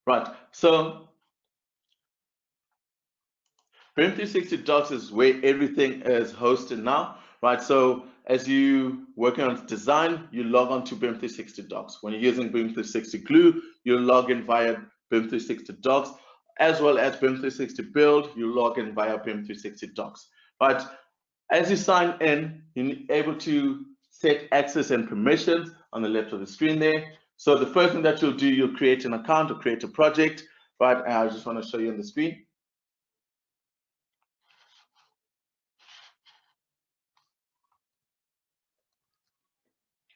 Right, so BIM360 Docs is where everything is hosted now, right? So as you working on design, you log on to BIM360 Docs. When you're using BIM360 Glue, you log in via BIM360 Docs, as well as BIM360 Build, you log in via BIM360 Docs. Right? As you sign in, you're able to set access and permissions on the left of the screen there. So the first thing that you'll do, you'll create an account or create a project, right? And I just want to show you on the screen.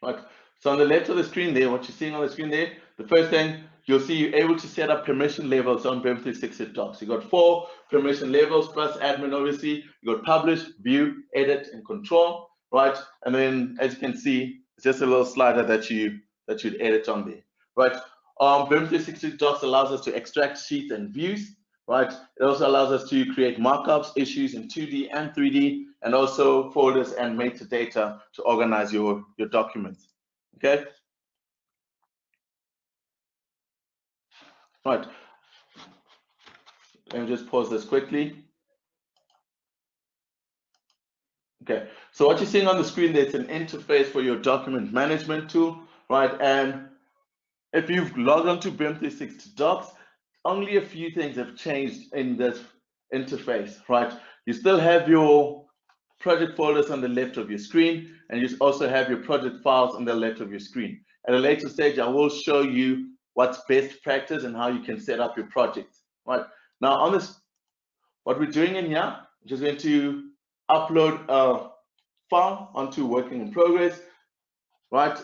Right. So on the left of the screen there, what you're seeing on the screen there, the first thing you'll see, you're able to set up permission levels on BIM360 Docs. You got 4 permission levels plus admin, obviously. You got publish, view, edit, and control, right? And then as you can see, it's just a little slider that you'd edit on there, right? BIM360 Docs allows us to extract sheets and views, right? It also allows us to create markups, issues in 2D and 3D, and also folders and metadata to organize your documents. Okay. Right. Let me just pause this quickly. Okay. So what you're seeing on the screen there, it's an interface for your document management tool, right? And if you've logged onto BIM360 Docs, only a few things have changed in this interface, right? You still have your project folders on the left of your screen, and you also have your project files on the left of your screen. At a later stage, I will show you what's best practice and how you can set up your projects. Right now, on this, what we're doing in here, I'm just going to upload a file onto working in progress. Right,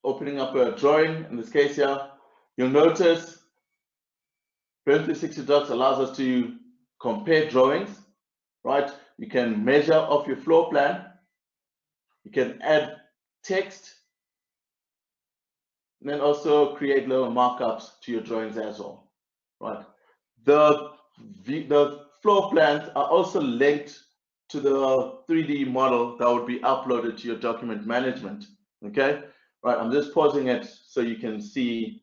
opening up a drawing. In this case here, you'll notice BIM360 Docs allows us to compare drawings. Right, you can measure off your floor plan. You can add text, and then also create little markups to your drawings as well, right? The floor plans are also linked to the 3D model that would be uploaded to your document management, okay? Right, I'm just pausing it so you can see,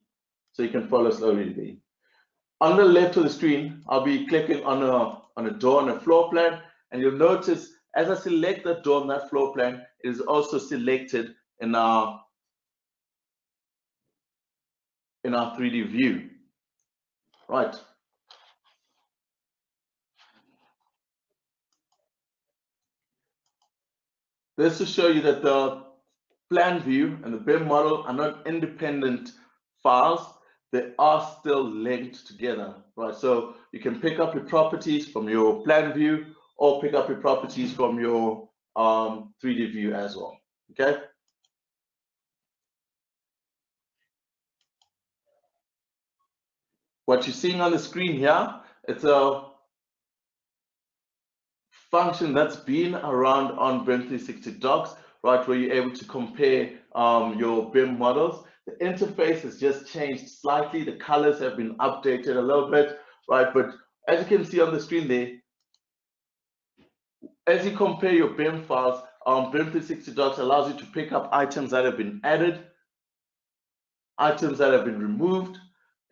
so you can follow slowly. On the left of the screen, I'll be clicking on a door on a floor plan, and you'll notice as I select that door on that floor plan, it is also selected in our 3D view, right? This to show you that the plan view and the BIM model are not independent files. They are still linked together, right? So you can pick up your properties from your plan view or pick up your properties from your 3D view as well, okay? What you're seeing on the screen here, it's a function that's been around on BIM360 Docs, right, where you're able to compare your BIM models. The interface has just changed slightly. The colors have been updated a little bit, right? But as you can see on the screen there, as you compare your BIM files, BIM360 Docs allows you to pick up items that have been added, items that have been removed,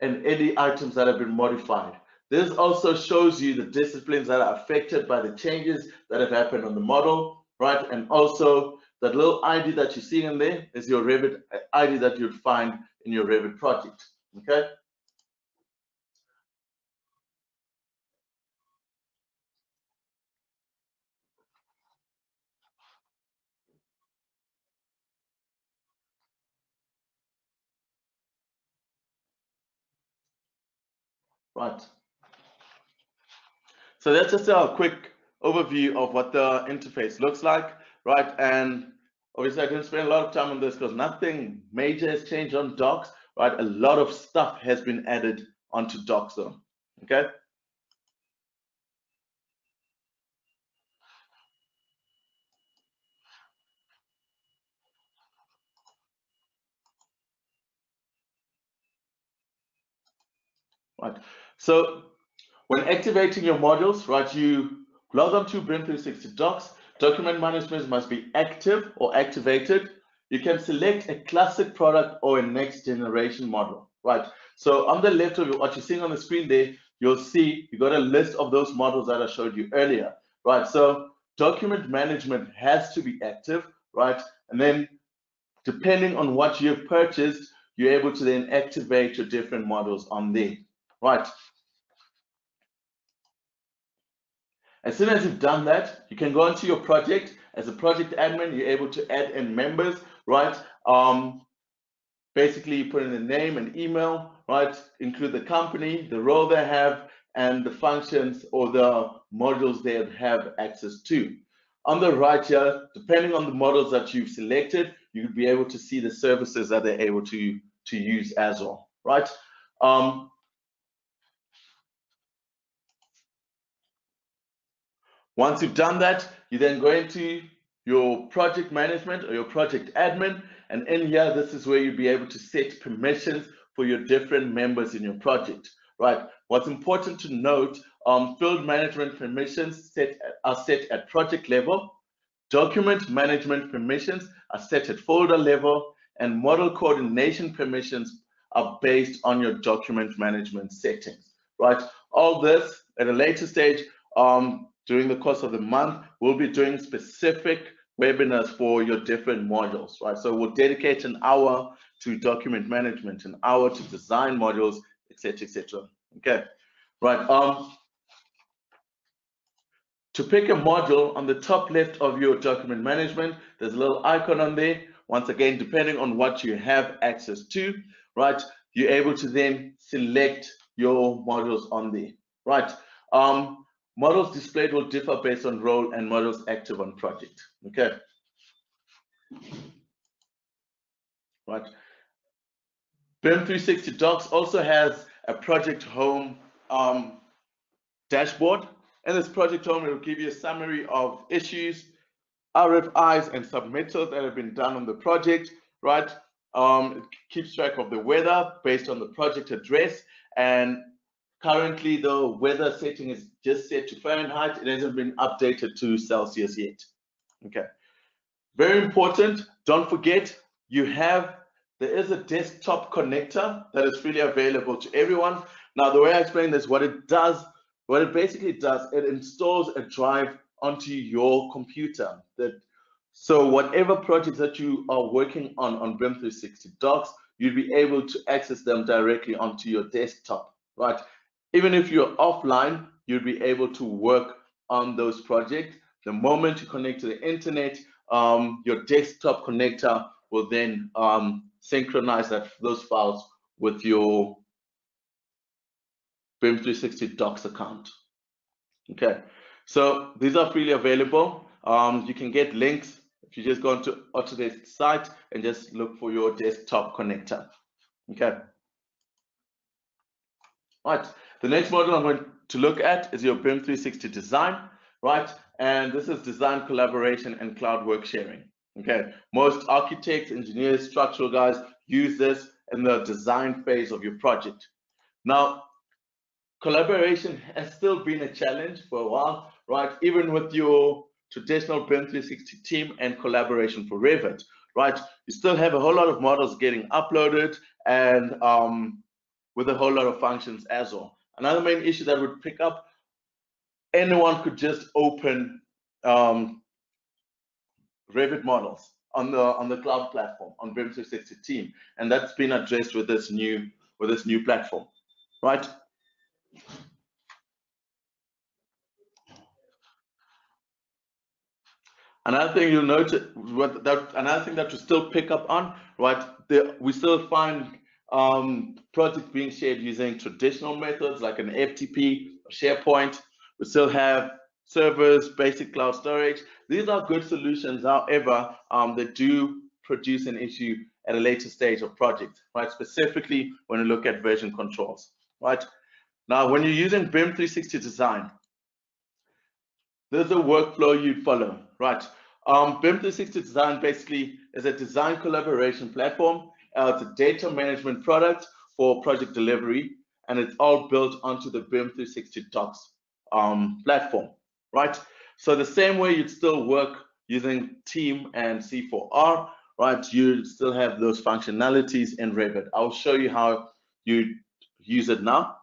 and any items that have been modified. This also shows you the disciplines that are affected by the changes that have happened on the model, right? And also that little ID that you're seeing in there is your Revit ID that you'd find in your Revit project, okay? Right. So that's just a quick overview of what the interface looks like, right? And obviously I didn't spend a lot of time on this because nothing major has changed on Docs, right? A lot of stuff has been added onto Docs though, okay? Right. So when activating your modules, right, you log on to BIM360 Docs. Document management must be active or activated. you can select a classic product or a next generation model, right? So on the left of what you're seeing on the screen there, you'll see you got a list of those models that I showed you earlier, right? So document management has to be active, right? And then depending on what you've purchased, you're able to then activate your different models on there, right? As soon as you've done that, you can go into your project. As a project admin, you're able to add in members, right? Basically, you put in the name and email, right? Include the company, the role they have, and the functions or the modules they have access to. On the right here, depending on the models that you've selected, you'll be able to see the services that they're able to use as well, right? Once you've done that, you then go into your project management or your project admin, and in here, this is where you'll be able to set permissions for your different members in your project, right? What's important to note, field management permissions are set at project level, document management permissions are set at folder level, and model coordination permissions are based on your document management settings, right? All this at a later stage, during the course of the month, we'll be doing specific webinars for your different modules, right? So we'll dedicate an hour to document management, an hour to design modules, etc., etc. Okay, right. To pick a module, on the top left of your document management, there's a little icon on there. Once again, depending on what you have access to, right, you're able to then select your modules on there, right? Models displayed will differ based on role and models active on project, okay? Right. BIM360 Docs also has a project home dashboard. In this project home, it will give you a summary of issues, RFIs, and submittals that have been done on the project, right? It keeps track of the weather based on the project address, and currently the weather setting is just set to Fahrenheit. It hasn't been updated to Celsius yet. Okay, very important. Don't forget, there is a desktop connector that is freely available to everyone. Now, the way I explain this, what it basically does, it installs a drive onto your computer. So whatever projects that you are working on BIM360 Docs, you'll be able to access them directly onto your desktop, right? Even if you're offline, you'll be able to work on those projects. The moment you connect to the internet, your desktop connector will then synchronize those files with your BIM360 Docs account. Okay, so these are freely available. You can get links if you just go onto Autodesk site and just look for your desktop connector. Okay. Right. The next model I'm going to look at is your BIM360 Design, right? And this is design collaboration and cloud work sharing. Okay. Most architects, engineers, structural guys use this in the design phase of your project. Now, collaboration has still been a challenge for a while, right? Even with your traditional BIM360 team and collaboration for Revit, right? You still have a whole lot of models getting uploaded and with a whole lot of functions as well. Another main issue that would pick up, anyone could just open Revit models on the cloud platform on BIM360 team, and that's been addressed with this new platform, right? Another thing you'll notice, another thing that you still pick up on, right? We still find projects being shared using traditional methods like an FTP, SharePoint. We still have servers, basic cloud storage. These are good solutions. However, they do produce an issue at a later stage of project, right? Specifically when you look at version controls, right? Now, when you're using BIM360 Design, there's a workflow you'd follow, right? BIM360 Design basically is a design collaboration platform. It's a data management product for project delivery, and it's all built onto the BIM360 Docs platform, right? So the same way you'd still work using Team and C4R, right, you still have those functionalities in Revit. I'll show you how you use it now.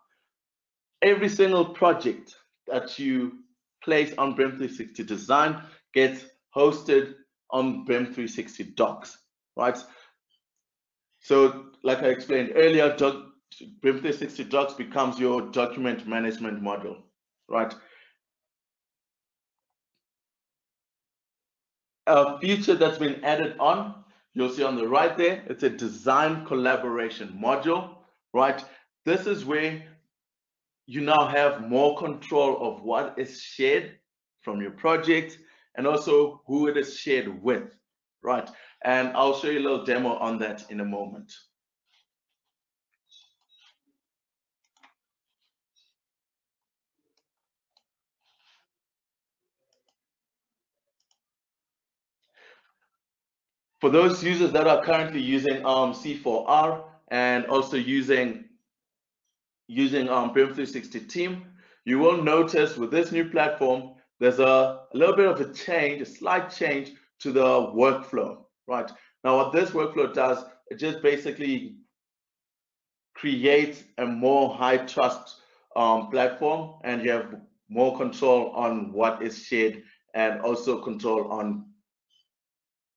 Every single project that you place on BIM360 Design gets hosted on BIM360 Docs, right? So like I explained earlier, BIM360 Docs becomes your document management module, right? A feature that's been added on, you'll see on the right there, it's a design collaboration module, right? This is where you now have more control of what is shared from your project and also who it is shared with, right? And I'll show you a little demo on that in a moment. For those users that are currently using C4R and also using BIM360 Team, you will notice with this new platform, there's a little bit of a change, a slight change to the workflow, right? Now, what this workflow does, it just basically creates a more high trust platform, and you have more control on what is shared and also control on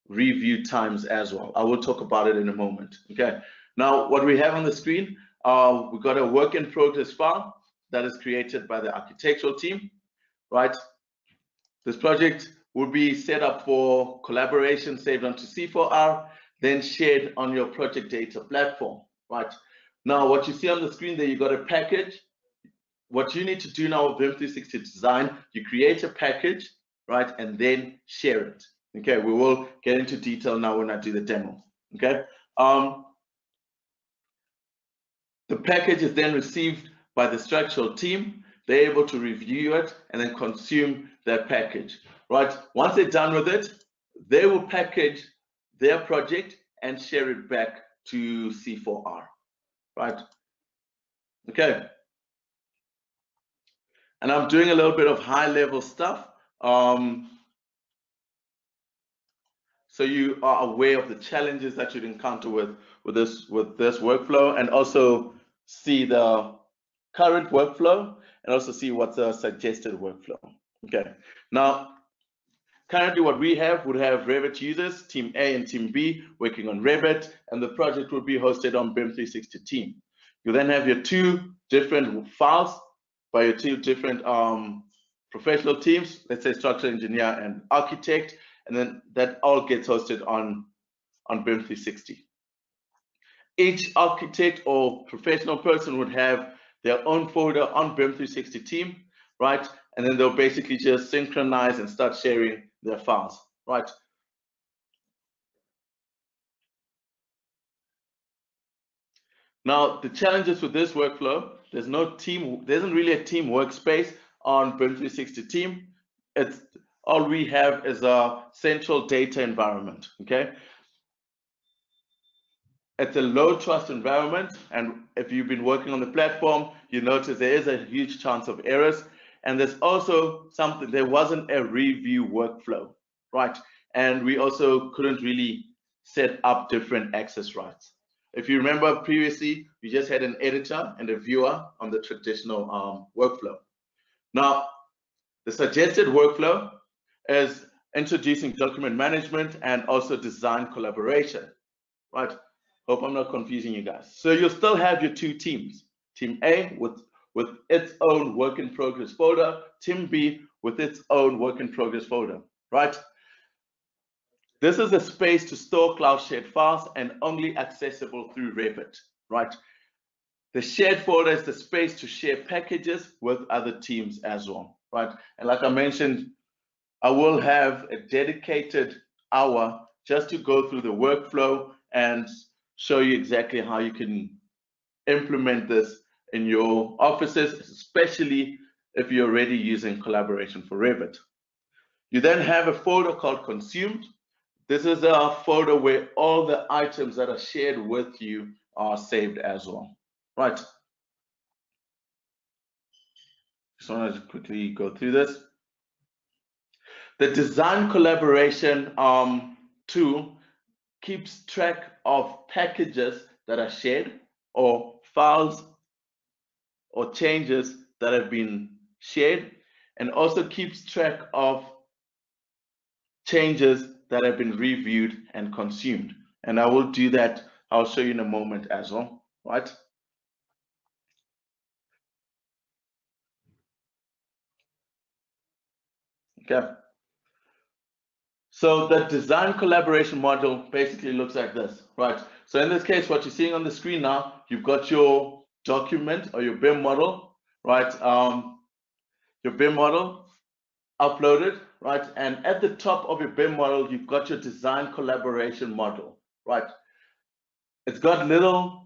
review times as well. I will talk about it in a moment. Okay. Now, what we have on the screen, we've got a work in progress file that is created by the architectural team, right? This project will be set up for collaboration, saved onto C4R, then shared on your project data platform, right? Now, what you see on the screen there, you got a package. What you need to do now with BIM360 Design, you create a package, right, and then share it. Okay, we will get into detail now when I do the demo. Okay, the package is then received by the structural team. They're able to review it and then consume that package, right? Once they're done with it, they will package their project and share it back to C4R, right? Okay. And I'm doing a little bit of high level stuff. So you are aware of the challenges that you'd encounter with this workflow, and also see the current workflow and also see what's a suggested workflow. Okay. Now, currently what we have would have Revit users, Team A and Team B, working on Revit, and the project would be hosted on BIM360 Team. You then have your two different files by your two different professional teams, let's say structural engineer and architect, and then that all gets hosted on BIM360. Each architect or professional person would have their own folder on BIM360 Team, right? And then they'll basically just synchronize and start sharing their files, right? Now, the challenges with this workflow, there's no team, there isn't really a team workspace on BIM360 Team. It's all we have is a central data environment, okay? It's a low trust environment, and if you've been working on the platform, you notice there is a huge chance of errors. And there's also something, there wasn't a review workflow, right? And we also couldn't really set up different access rights. If you remember previously, we just had an editor and a viewer on the traditional workflow. Now, the suggested workflow is introducing document management and also design collaboration, right? Hope I'm not confusing you guys. So you'll still have your two teams. Team A with its own work in progress folder, Team B with its own work in progress folder, right? This is a space to store cloud shared files and only accessible through Revit, right? The shared folder is the space to share packages with other teams as well, right? And like I mentioned, I will have a dedicated hour just to go through the workflow and show you exactly how you can implement this in your offices, especially if you're already using collaboration for Revit. You then have a folder called consumed. This is a folder where all the items that are shared with you are saved as well, right? Just want to quickly go through this. The design collaboration tool keeps track of packages that are shared or files or changes that have been shared, and also keeps track of changes that have been reviewed and consumed. And I will do that, I'll show you in a moment as well, right? Okay. So the design collaboration module basically looks like this, right? So in this case, what you're seeing on the screen now, you've got your document or your BIM model, right? Your BIM model uploaded, right? And at the top of your BIM model, you've got your design collaboration module, right? It's got little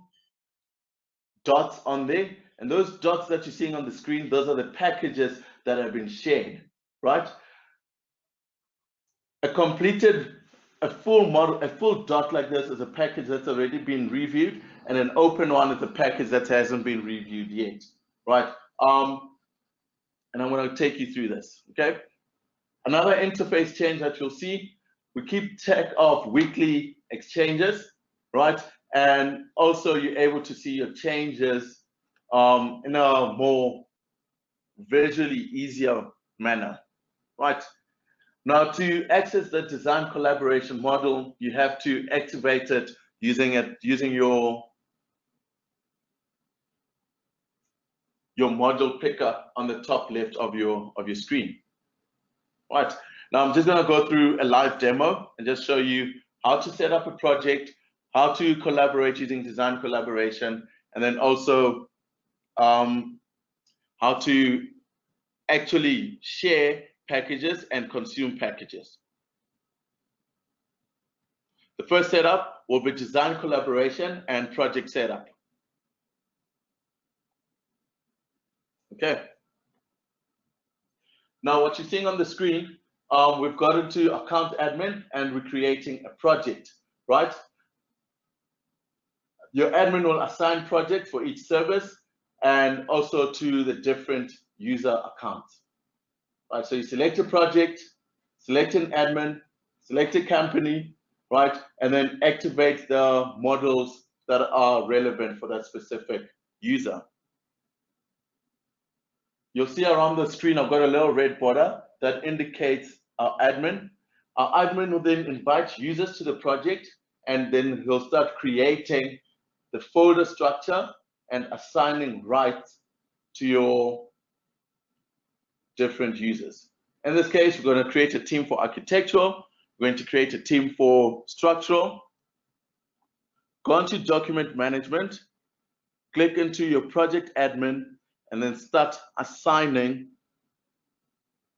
dots on there, and those dots that you're seeing on the screen, those are the packages that have been shared, right? A full model, a full dot like this is a package that's already been reviewed, and an open one is a package that hasn't been reviewed yet, right? And I'm going to take you through this, okay? Another interface change that you'll see, we keep track of weekly exchanges, right? And also you're able to see your changes in a more visually easier manner, right? Now, to access the design collaboration model, you have to activate it using your module picker on the top left of your screen. Right. Now I'm just going to go through a live demo and just show you how to set up a project, how to collaborate using design collaboration, and then also how to actually share packages and consume packages. The first setup will be design collaboration and project setup. Okay. Now what you're seeing on the screen, we've got into account admin and we're creating a project, right? Your admin will assign projects for each service and also to the different user accounts. Right, so you select a project, select an admin, select a company, right, and then activate the models that are relevant for that specific user. You'll see around the screen, I've got a little red border that indicates our admin. Our admin will then invite users to the project, and then he'll start creating the folder structure and assigning rights to your different users. In this case, we're going to create a team for architectural. We're going to create a team for structural. Go on to document management, click into your project admin, and then start assigning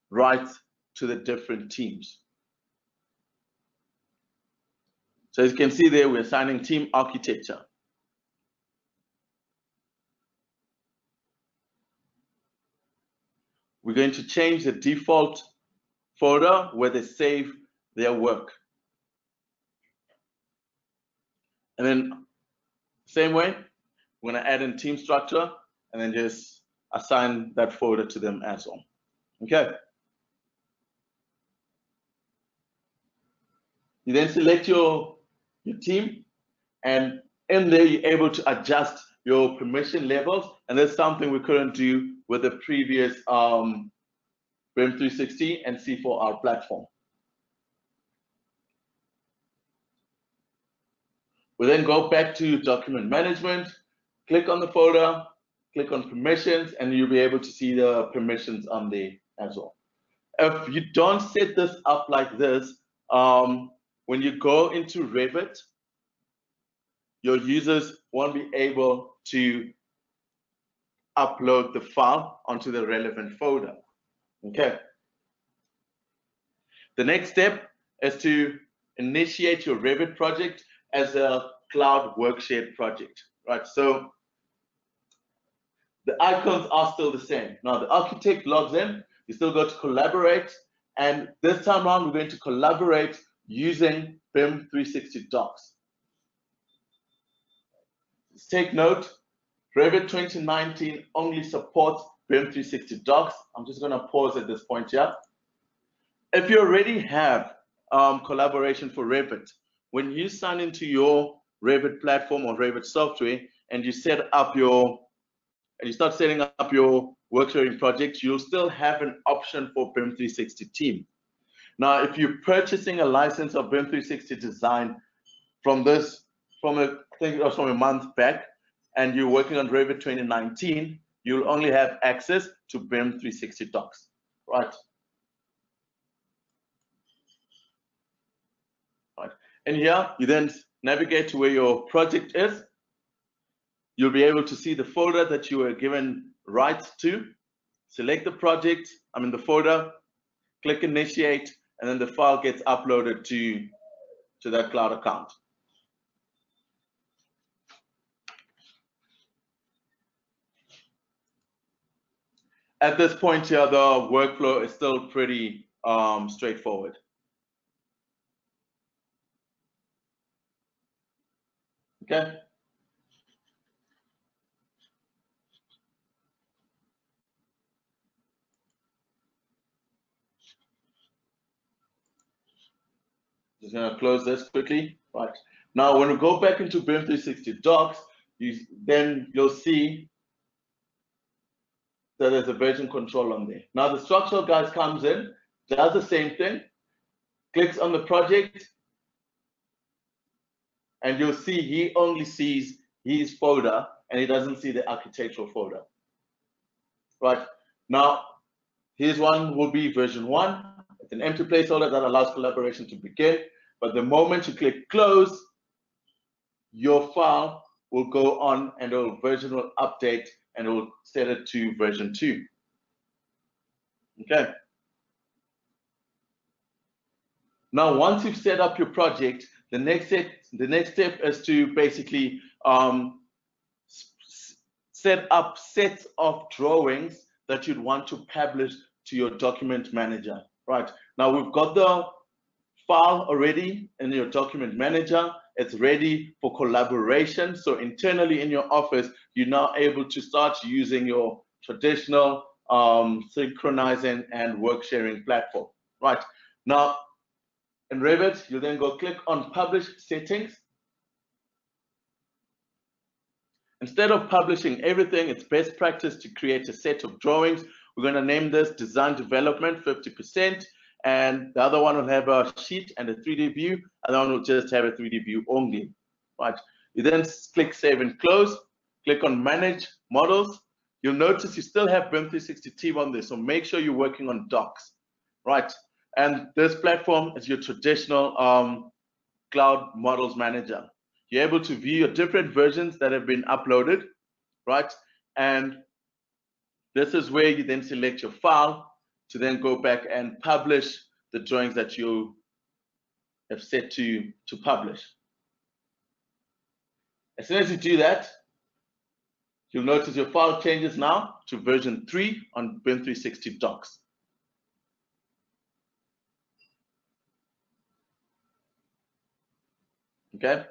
rights to the different teams. So as you can see there, we're assigning team architecture. We're going to change the default folder where they save their work. And then same way, we're going to add in team structure and then just assign that folder to them as well. Okay. You then select your team, and in there you're able to adjust your permission levels, and that's something we couldn't do with the previous BIM360 and C4R platform. We then go back to document management, click on the folder, click on permissions, and you'll be able to see the permissions on there as well. If you don't set this up like this, when you go into Revit, your users won't be able to upload the file onto the relevant folder. Okay. The next step is to initiate your Revit project as a cloud work shared project, right? So the icons are still the same. Now the architect logs in, you still go to collaborate, and this time around we're going to collaborate using BIM360 docs. Let's take note, Revit 2019 only supports BIM360 docs. I'm just going to pause at this point here. If you already have collaboration for Revit, when you sign into your Revit platform or Revit software and you set up your, and you start setting up your work sharing project, you'll still have an option for BIM360 Team. Now, if you're purchasing a license of BIM360 Design from I think it was from a month back, and you're working on Revit 2019, you'll only have access to BIM360 Docs, right? Right. And here, you then navigate to where your project is. You'll be able to see the folder that you were given rights to. Select the project, the folder, click initiate, and then the file gets uploaded to that cloud account. At this point here, the workflow is still pretty straightforward. Okay. Just gonna close this quickly. Right. Now, when we go back into BIM360 Docs, you'll see that there's a version control on there. Now, the structural guy comes in, does the same thing, clicks on the project, and you'll see he only sees his folder and he doesn't see the architectural folder. Right. Now, here's one will be version 1. It's an empty placeholder that allows collaboration to begin. But the moment you click close, your file will go on and the version will update and it will set it to version 2. Okay. Now, once you've set up your project, the next step is to basically set up sets of drawings that you'd want to publish to your document manager. Right. Now, we've got the file already in your document manager. It's ready for collaboration. So internally in your office, you're now able to start using your traditional synchronizing and work sharing platform. Right. Now, in Revit, you then go click on Publish Settings. Instead of publishing everything, it's best practice to create a set of drawings. We're going to name this Design Development 50%, and the other one will have a sheet and a 3D view. Other one will just have a 3D view only. Right. You then click Save and Close. Click on Manage Models. You'll notice you still have BIM360 Team on there, so make sure you're working on Docs. Right. And this platform is your traditional cloud models manager. You're able to view your different versions that have been uploaded, right? And this is where you then select your file to then go back and publish the drawings that you have set to publish. As soon as you do that, you'll notice your file changes now to version 3 on BIM360 Docs. Okay.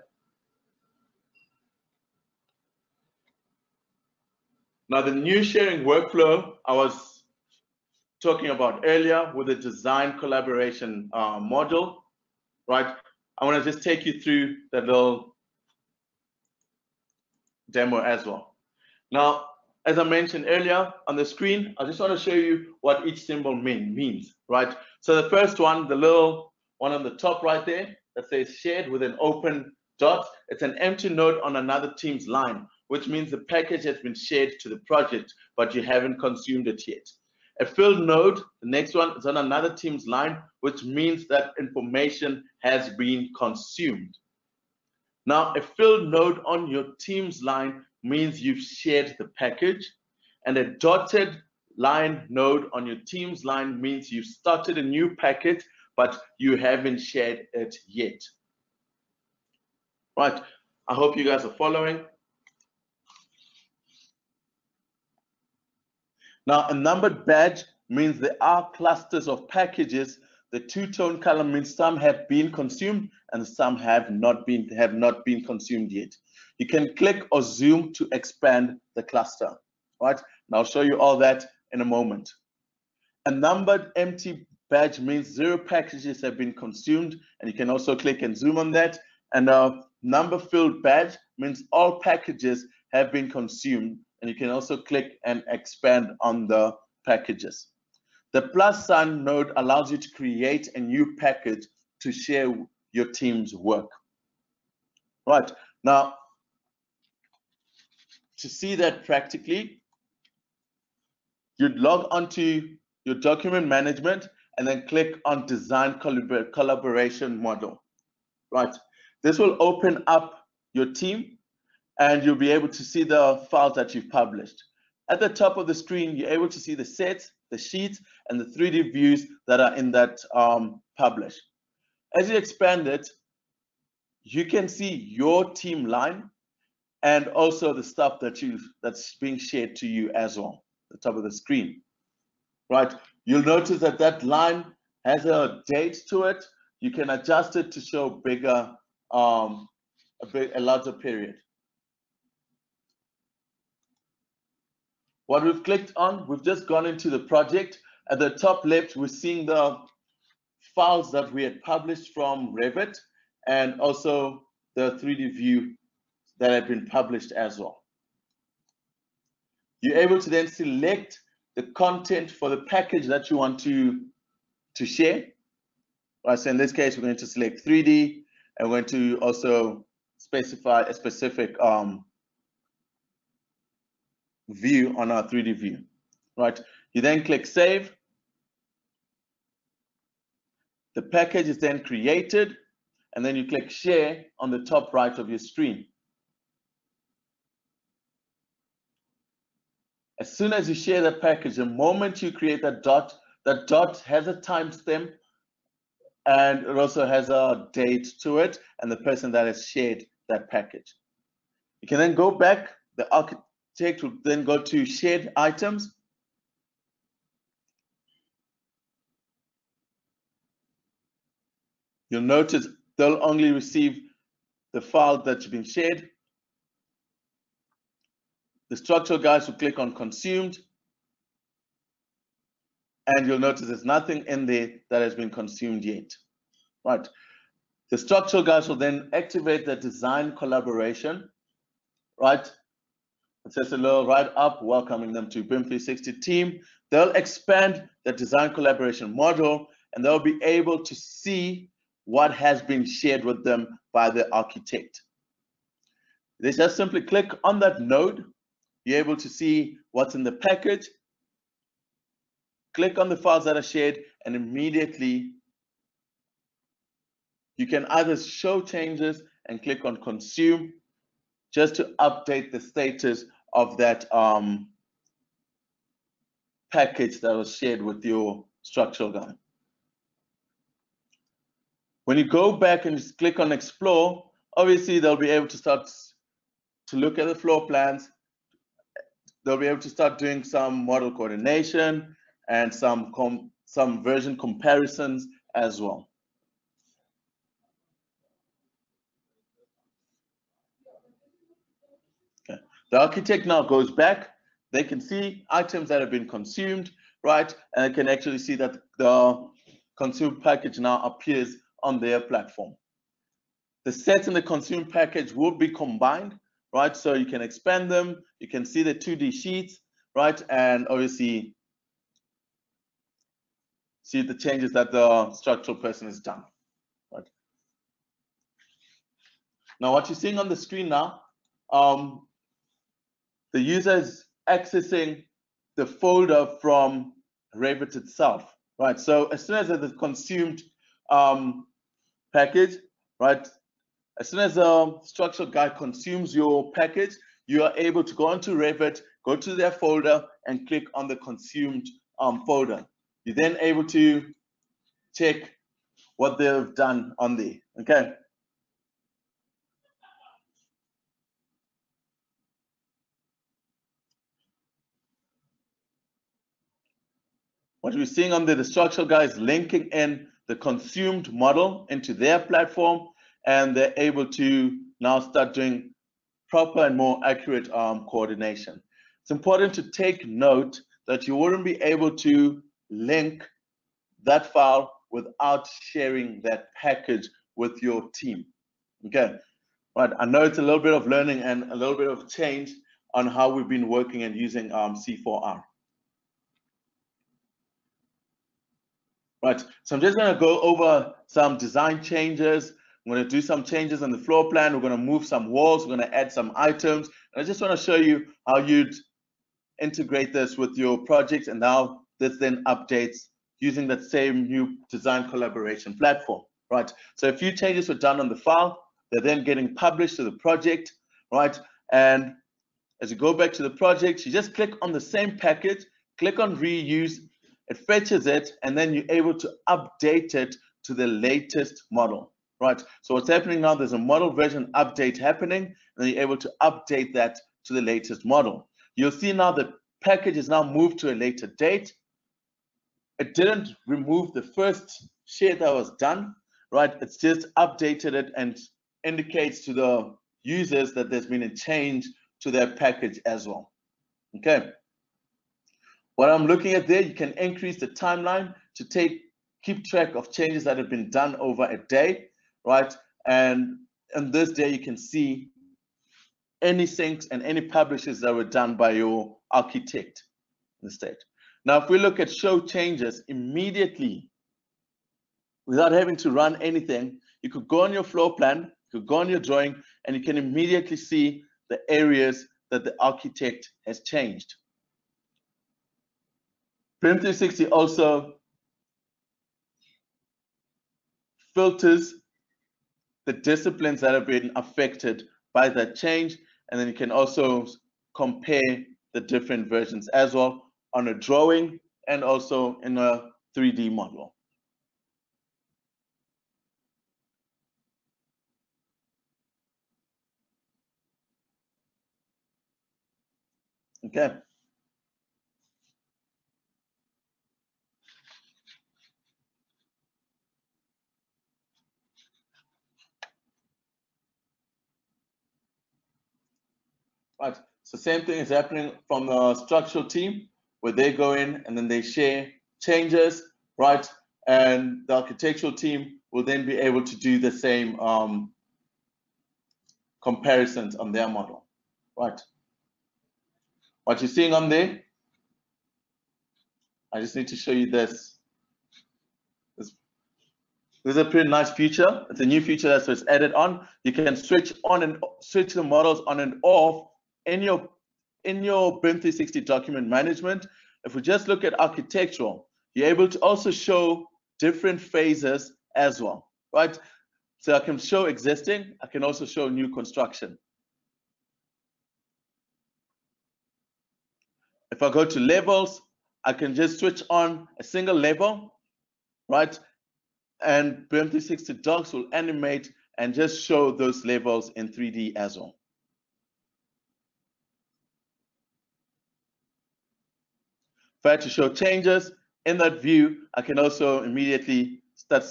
Now, the new sharing workflow I was talking about earlier with the design collaboration module, right? I want to just take you through that little demo as well. Now, as I mentioned earlier on the screen, I just want to show you what each symbol means, right? So the first one, the little one on the top right there that says shared with an open dot, it's an empty node on another team's line, which means the package has been shared to the project, but you haven't consumed it yet. A filled node, the next one, is on another team's line, which means that information has been consumed. Now, a filled node on your team's line means you've shared the package, and a dotted line node on your team's line means you've started a new package, but you haven't shared it yet. Right, I hope you guys are following. Now, a numbered badge means there are clusters of packages. The two-tone color means some have been consumed and some have not been consumed yet. You can click or zoom to expand the cluster, right? And I'll show you all that in a moment. A numbered empty badge means 0 packages have been consumed, and you can also click and zoom on that. And a number filled badge means all packages have been consumed, and you can also click and expand on the packages. The plus sign node allows you to create a new package to share your team's work. Right, now to see that practically, you'd log onto your document management and then click on design collaboration model. Right, this will open up your team and you'll be able to see the files that you've published. At the top of the screen, you're able to see the sets, the sheets, and the 3D views that are in that publish. As you expand it, you can see your team line and also the stuff that's being shared to you as well, at the top of the screen. Right, you'll notice that that line has a date to it. You can adjust it to show bigger, a larger period. What we've clicked on, we've just gone into the project. At the top left, we're seeing the files that we had published from Revit and also the 3D view that had been published as well. You're able to then select the content for the package that you want to share. Right, so in this case, we're going to select 3D and we're going to also specify a specific view on our 3D view. Right, you then click save. The package is then created, and then you click share on the top right of your screen. As soon as you share the package, the moment you create that dot has a timestamp and it also has a date to it and the person that has shared that package. You can then go back, the architect will then go to shared items. You'll notice they'll only receive the file that's been shared. The structural guys will click on consumed, and you'll notice there's nothing in there that has been consumed yet. Right. The structural guys will then activate the design collaboration. Right. It says a little right up, welcoming them to BIM360 team. They'll expand the design collaboration model, and they'll be able to see what has been shared with them by the architect. They just simply click on that node. You're able to see what's in the package. Click on the files that are shared, and immediately you can either show changes and click on consume just to update the status of that package that was shared with your structural guy. When you go back and just click on explore, obviously they'll be able to start to look at the floor plans. They'll be able to start doing some model coordination and some version comparisons as well. Okay. The architect now goes back. They can see items that have been consumed, right? And they can actually see that the consumed package now appears on their platform. The sets in the consumed package will be combined, right? So you can expand them. You can see the 2D sheets, right? And obviously see the changes that the structural person has done, right? Now, what you're seeing on the screen now, the user is accessing the folder from Revit itself, right? So as soon as the consumed package, right? As soon as the structural guide consumes your package, you are able to go onto Revit, go to their folder, and click on the consumed folder. You're then able to check what they've done on there, okay? What we're seeing on the structural guide is linking in the consumed model into their platform, and they're able to now start doing proper and more accurate coordination. It's important to take note that you wouldn't be able to link that file without sharing that package with your team. Okay, right. I know it's a little bit of learning and a little bit of change on how we've been working and using C4R. Right, so I'm just going to go over some design changes. I'm going to do some changes on the floor plan. We're going to move some walls. We're going to add some items. And I just want to show you how you'd integrate this with your projects and how this then updates using that same new design collaboration platform. Right, so a few changes were done on the file. They're then getting published to the project. Right, and as you go back to the project, you just click on the same package, click on reuse, it fetches it, and then you're able to update it to the latest model, right? So what's happening now, there's a model version update happening, and then you're able to update that to the latest model. You'll see now the package is now moved to a later date. It didn't remove the first share that was done, right? It's just updated it and indicates to the users that there's been a change to their package as well. Okay. What I'm looking at there, you can increase the timeline to keep track of changes that have been done over a day, right? And in this day, you can see any syncs and any publishes that were done by your architect in the state. Now, if we look at show changes immediately, without having to run anything, you could go on your floor plan, you could go on your drawing, and you can immediately see the areas that the architect has changed. BIM360 also filters the disciplines that have been affected by that change, and then you can also compare the different versions as well on a drawing and also in a 3D model. Okay. Right, so same thing is happening from the structural team, where they go in and then they share changes, right? And the architectural team will then be able to do the same comparisons on their model, right? What you're seeing on there, I just need to show you this. This is a pretty nice feature. It's a new feature that's was added on. You can switch the models on and off in your BIM360 document management. If we just look at architectural, you're able to also show different phases as well, right? So I can show existing, I can also show new construction. If I go to levels, I can just switch on a single level, right? And BIM360 docs will animate and just show those levels in 3D as well. If I had to show changes in that view, I can also immediately start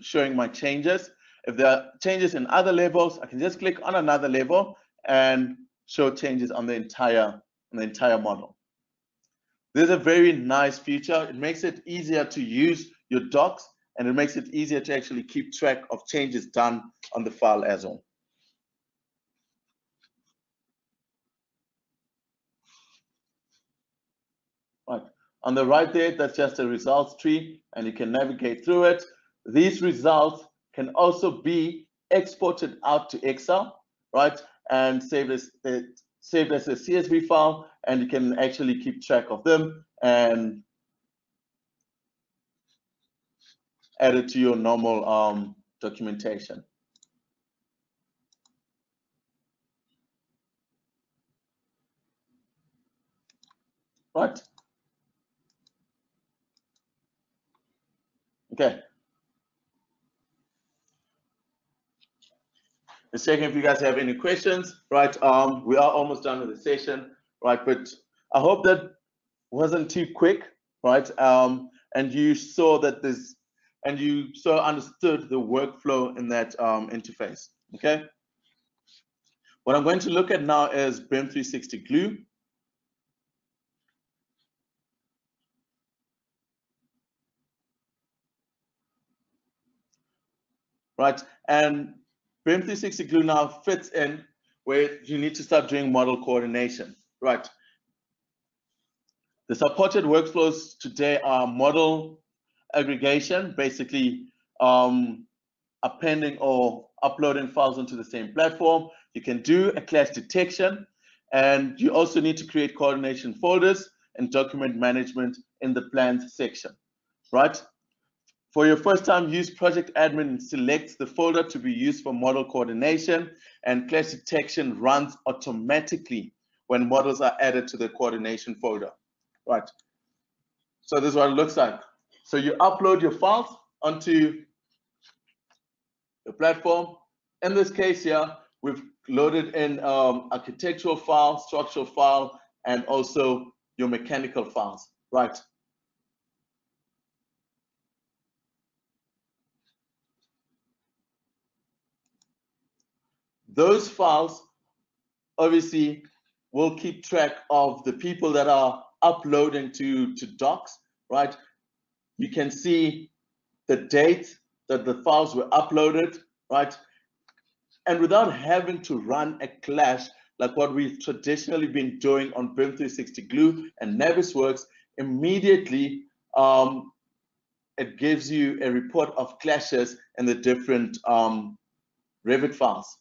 showing my changes. If there are changes in other levels, I can just click on another level and show changes on the entire model. This is a very nice feature. It makes it easier to use your docs, and it makes it easier to actually keep track of changes done on the file as well. Right. On the right there, that's just a results tree, and you can navigate through it. These results can also be exported out to Excel, right, and saved as a CSV file, and you can actually keep track of them and add it to your normal documentation. Right. Okay. Just checking if you guys have any questions, right? We are almost done with the session, right? But I hope that wasn't too quick, right? And you saw that you understood the workflow in that interface, okay? What I'm going to look at now is BIM360 Glue. right? And BIM360 Glue now fits in where you need to start doing model coordination, right? The supported workflows today are model aggregation, basically appending or uploading files onto the same platform. You can do a clash detection, and you also need to create coordination folders and document management in the plans section, right? For your first time use, project admin selects the folder to be used for model coordination, and clash detection runs automatically when models are added to the coordination folder, right? So this is what it looks like. So you upload your files onto the platform. In this case here, we've loaded in architectural file, structural file, and also your mechanical files, right? Those files obviously will keep track of the people that are uploading to docs, right? You can see the date that the files were uploaded, right? And without having to run a clash like what we've traditionally been doing on BIM360 Glue and Navisworks, immediately it gives you a report of clashes in the different Revit files.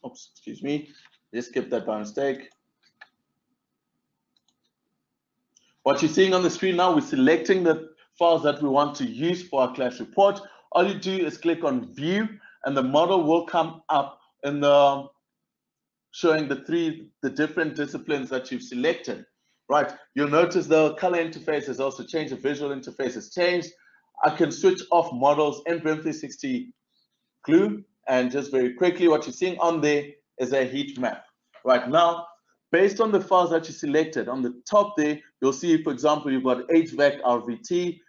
Oops, excuse me, just skipped that by mistake. What you're seeing on the screen now, we're selecting the files that we want to use for our clash report. All you do is click on view, and the model will come up in the showing the different disciplines that you've selected, right? You'll notice the color interface has also changed, the visual interface has changed. I can switch off models in BIM360 Glue, and just very quickly, what you're seeing on there is a heat map. Right now, based on the files that you selected, on the top there, you'll see, for example, you've got HVAC RVT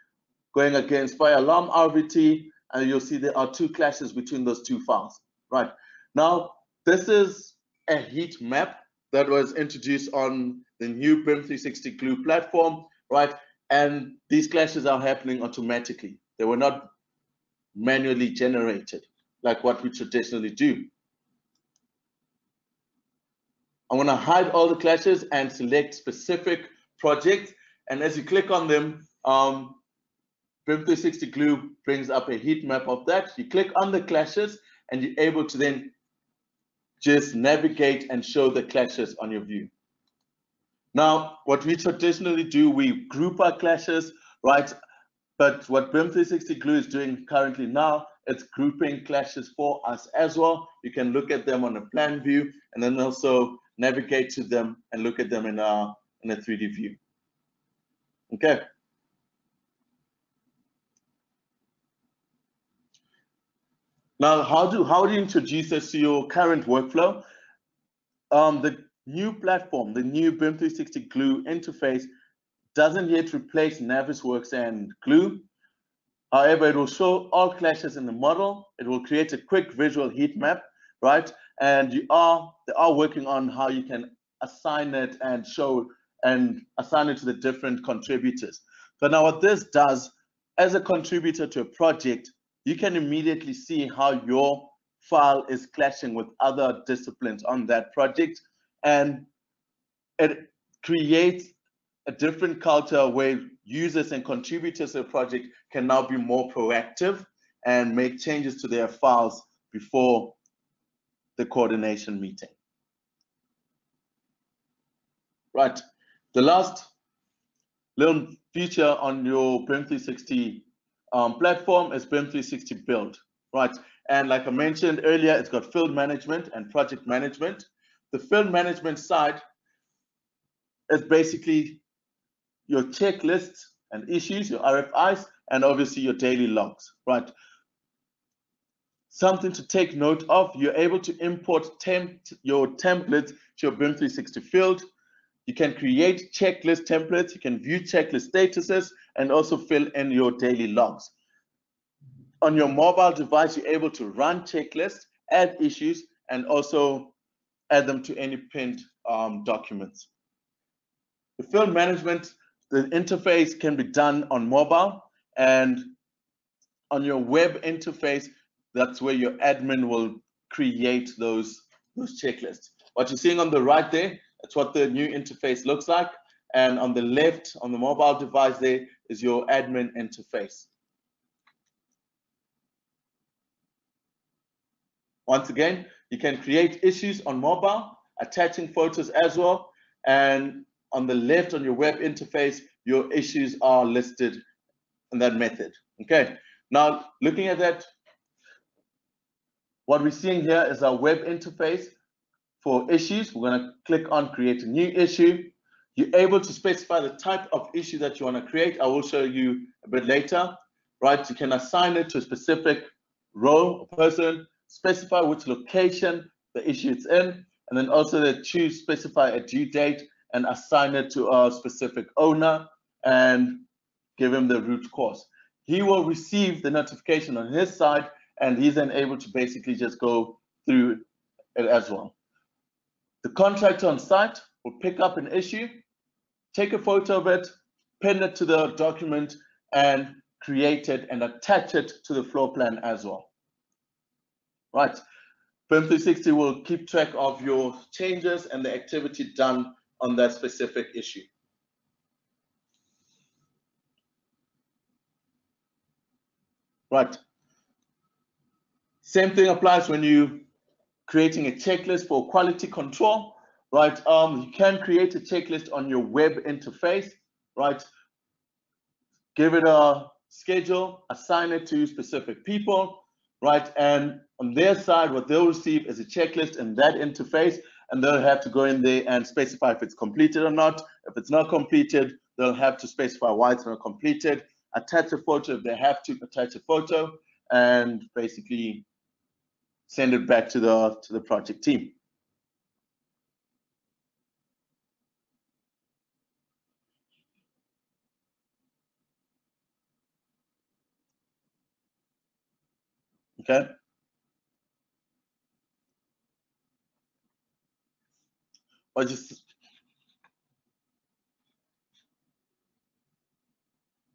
going against fire alarm RVT, and you'll see there are two clashes between those two files. Right now, this is a heat map that was introduced on the new BIM360 Glue platform, right? And these clashes are happening automatically. They were not manually generated like what we traditionally do. I'm going to hide all the clashes and select specific projects. And as you click on them, BIM360 Glue brings up a heat map of that. You click on the clashes and you're able to then just navigate and show the clashes on your view. Now, what we traditionally do, we group our clashes, right? But what BIM360 Glue is doing currently now, it's grouping clashes for us as well. You can look at them on a plan view and then also navigate to them and look at them in a 3D view. Okay. Now, how do you introduce this to your current workflow? The new platform, the new BIM360 Glue interface doesn't yet replace Navisworks and Glue. However, it will show all clashes in the model. It will create a quick visual heat map, right? And they are working on how you can assign it and assign it to the different contributors. So now what this does, as a contributor to a project, you can immediately see how your file is clashing with other disciplines on that project. And it creates a different culture where users and contributors to the project can now be more proactive and make changes to their files before the coordination meeting. Right. The last little feature on your BIM360 platform is BIM360 Build. Right. And like I mentioned earlier, it's got field management and project management. The field management side is basically your checklists and issues, your RFIs, and obviously your daily logs, right? Something to take note of, you're able to import your templates to your BIM360 field. You can create checklist templates, you can view checklist statuses, and also fill in your daily logs. On your mobile device, you're able to run checklists, add issues, and also add them to any pinned documents. The field management, the interface can be done on mobile, and on your web interface, that's where your admin will create those checklists. What you're seeing on the right there, that's what the new interface looks like. And on the left, on the mobile device there, is your admin interface. Once again, you can create issues on mobile, attaching photos as well. And on the left, on your web interface, your issues are listed in that method. Okay, now looking at that, what we're seeing here is our web interface for issues. We're going to click on create a new issue. You're able to specify the type of issue that you want to create. I will show you a bit later, right? You can assign it to a specific role or person, specify which location the issue is in, and then also specify a due date and assign it to a specific owner and give him the root cause. He will receive the notification on his side, and he's then able to basically just go through it as well. The contractor on site will pick up an issue, take a photo of it, pin it to the document, and create it and attach it to the floor plan as well. Right. BIM360 will keep track of your changes and the activity done on that specific issue. Right. Same thing applies when you creating a checklist for quality control, right? You can create a checklist on your web interface, right? Give it a schedule, assign it to specific people, right? And on their side, what they'll receive is a checklist in that interface, and they'll have to go in there and specify if it's completed or not. If it's not completed, they'll have to specify why it's not completed, attach a photo if they have to attach a photo, and basically send it back to the project team. Okay. Or just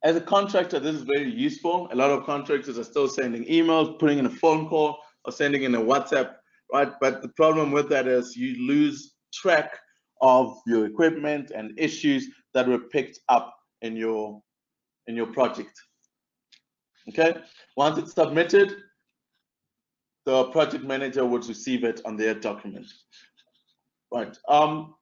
as a contractor, this is very useful. A lot of contractors are still sending emails, putting in a phone call, or sending in a WhatsApp, right? But the problem with that is you lose track of your equipment and issues that were picked up in your project. Okay, once it's submitted, the project manager would receive it on their document. Right. On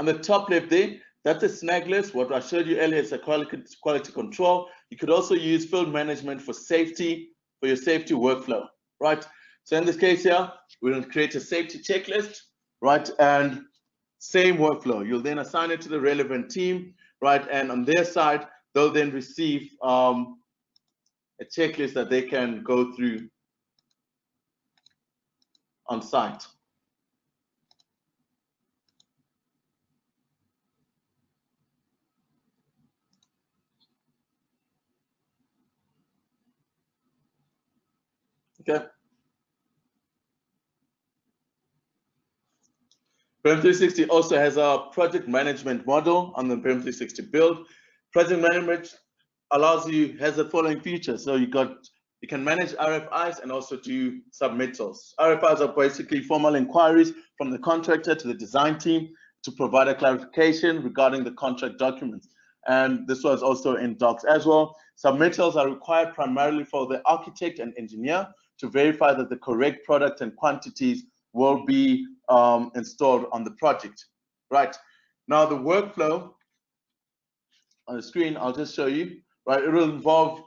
the top left there, that's a snag list. What I showed you earlier is a quality control. You could also use field management for safety, for your safety workflow, right? So in this case here, we'll create a safety checklist, right? And same workflow. You'll then assign it to the relevant team, right? And on their side, they'll then receive a checklist that they can go through on site. Okay. BIM360 also has a project management model on the BIM360 build. Project management has the following features. So you can manage RFIs and also do submittals. RFIs are basically formal inquiries from the contractor to the design team to provide a clarification regarding the contract documents. And this was also in docs as well. Submittals are required primarily for the architect and engineer to verify that the correct product and quantities will be installed on the project. Right. Now the workflow on the screen, I'll just show you. Right, it will involve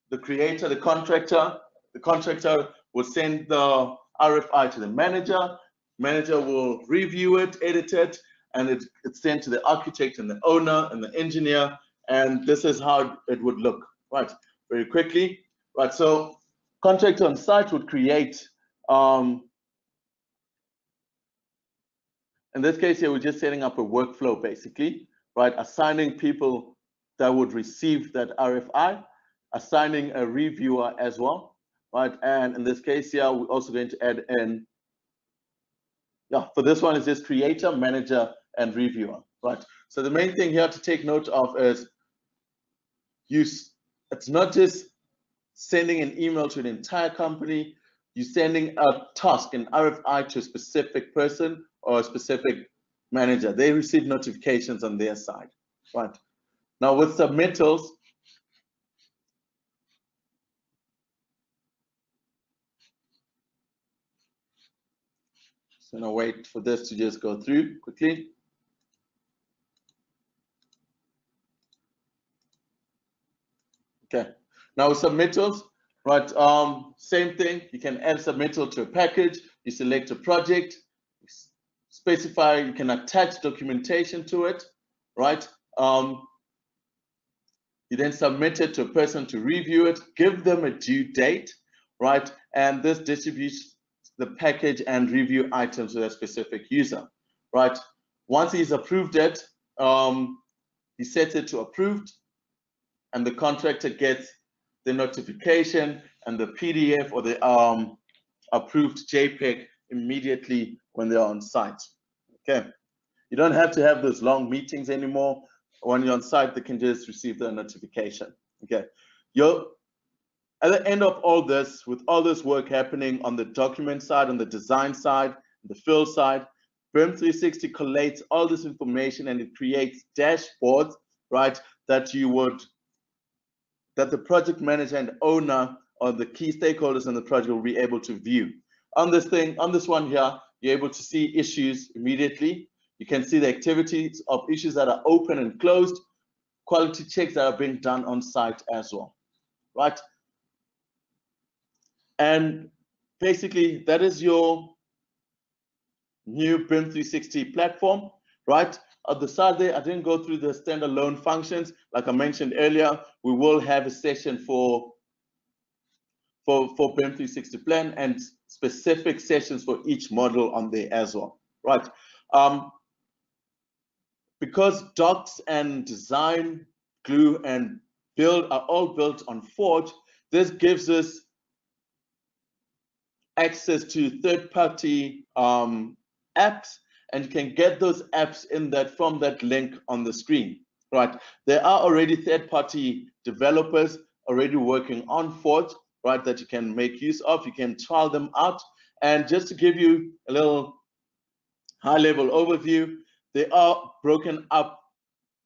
the creator, the contractor. The contractor will send the RFI to the manager. Manager will review it, edit it, and it's sent to the architect and the owner and the engineer. And this is how it would look. Right, very quickly. Right, so contractor on site would create. In this case here, we're just setting up a workflow basically, right? Assigning people that would receive that RFI, assigning a reviewer as well, right? And in this case here, we're also going to add in yeah, for this one is just creator, manager, and reviewer, right? So the main thing here to take note of is it's not just sending an email to an entire company, you're sending a task, an RFI to a specific person or a specific manager. They receive notifications on their side, right? Now with submittals, so now wait for this to just go through quickly. Okay, now with submittals, right, same thing. You can add submittal to a package. You select a project, specify, you can attach documentation to it, right? You then submit it to a person to review it, give them a due date, right? And this distributes the package and review items to a specific user, right? Once he's approved it, he sets it to approved, and the contractor gets the notification and the PDF or the approved JPEG immediately when they're on site. Okay, you don't have to have those long meetings anymore. When you're on site, they can just receive the notification. Okay, at the end of all this, with all this work happening on the document side, on the design side, the fill side, BIM360 collates all this information and it creates dashboards, right, that the project manager and owner or the key stakeholders in the project will be able to view. On this one here, you're able to see issues immediately. You can see the activities of issues that are open and closed, quality checks that are being done on site as well, right? And basically, that is your new BIM360 platform, right? At the side there, I didn't go through the standalone functions. Like I mentioned earlier, we will have a session for BIM360 plan and specific sessions for each model on there as well, right? Because docs and design, glue, and build are all built on Forge, this gives us access to third-party apps, and you can get those apps from that link on the screen, right? There are already third-party developers already working on Forge, right, that you can make use of. You can trial them out. And just to give you a little high-level overview, they are broken up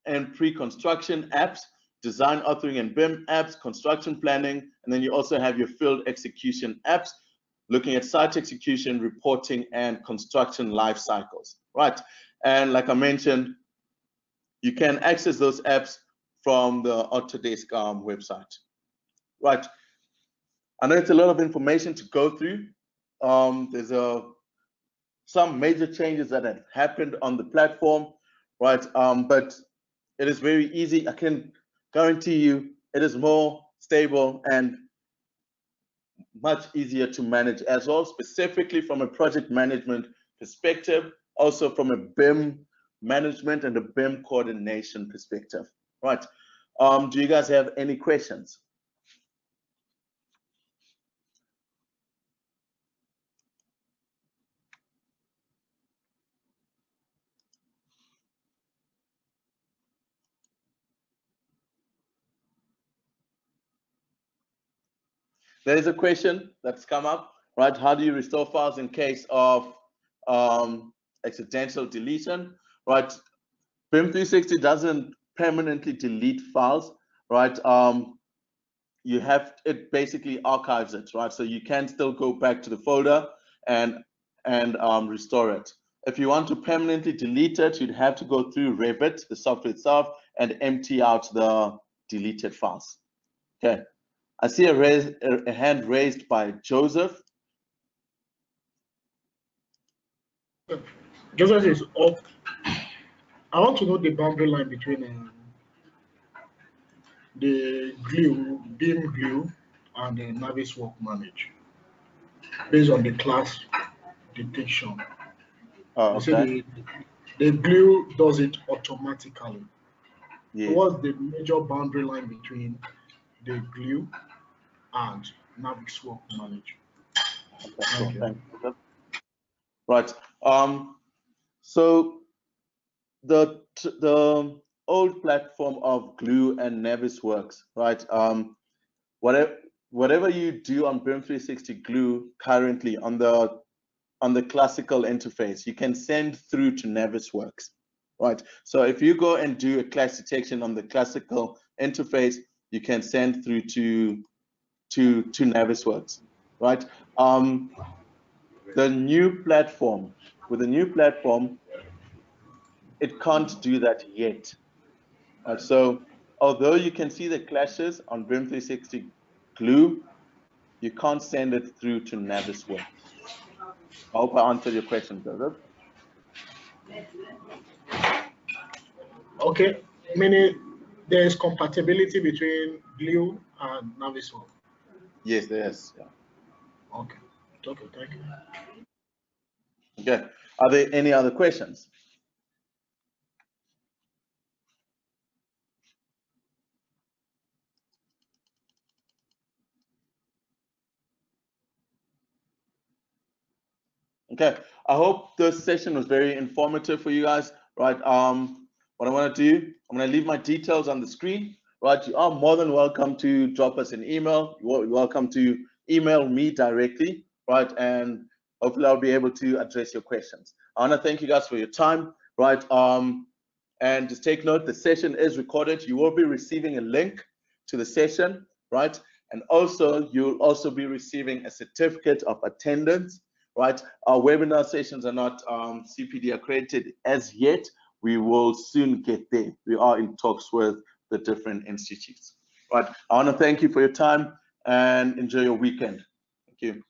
in pre-construction apps, design authoring and BIM apps, construction planning, and then you also have your field execution apps, looking at site execution, reporting, and construction life cycles, right? And like I mentioned, you can access those apps from the Autodesk website, right? I know it's a lot of information to go through. There's some major changes that have happened on the platform, right? But it is very easy. I can guarantee you it is more stable and much easier to manage as well, specifically from a project management perspective, also from a BIM management and a BIM coordination perspective, right? Do you guys have any questions? There is a question that's come up, right? How do you restore files in case of accidental deletion, right? BIM360 doesn't permanently delete files, right? It basically archives it, right? So you can still go back to the folder and restore it. If you want to permanently delete it, you'd have to go through Revit, the software itself, and empty out the deleted files. Okay. I see a hand raised by Joseph. Joseph is up. I want to know the boundary line between the BIM glue, and the Navisworks manage based on the class detection. Oh, okay. The glue does it automatically. Yes. So what's the major boundary line between the glue and Navisworks manage? Okay, cool. Thank you. Right. So the old platform of Glue and Navisworks, right? Whatever you do on BIM360 Glue currently on the classical interface, you can send through to Navisworks, right? So if you go and do a class detection on the classical interface, you can send through to Navisworks, right? The new platform, with the new platform, it can't do that yet. Right? So although you can see the clashes on BIM360 Glue, you can't send it through to Navisworks. I hope I answered your question, Joseph. Okay, meaning there is compatibility between Glue and Navisworks. Yes, yes. Yeah. Okay, okay, thank you. Okay. Are there any other questions? Okay. I hope this session was very informative for you guys. Right. What I want to do, I'm going to leave my details on the screen. Right. You are more than welcome to drop us an email. You're welcome to email me directly. Right. And hopefully I'll be able to address your questions. I want to thank you guys for your time. Right. And just take note, the session is recorded. You will be receiving a link to the session, right? And also, you'll also be receiving a certificate of attendance, right? Our webinar sessions are not CPD accredited as yet. We will soon get there. We are in talks with the different institutes, right? I want to thank you for your time and enjoy your weekend. Thank you.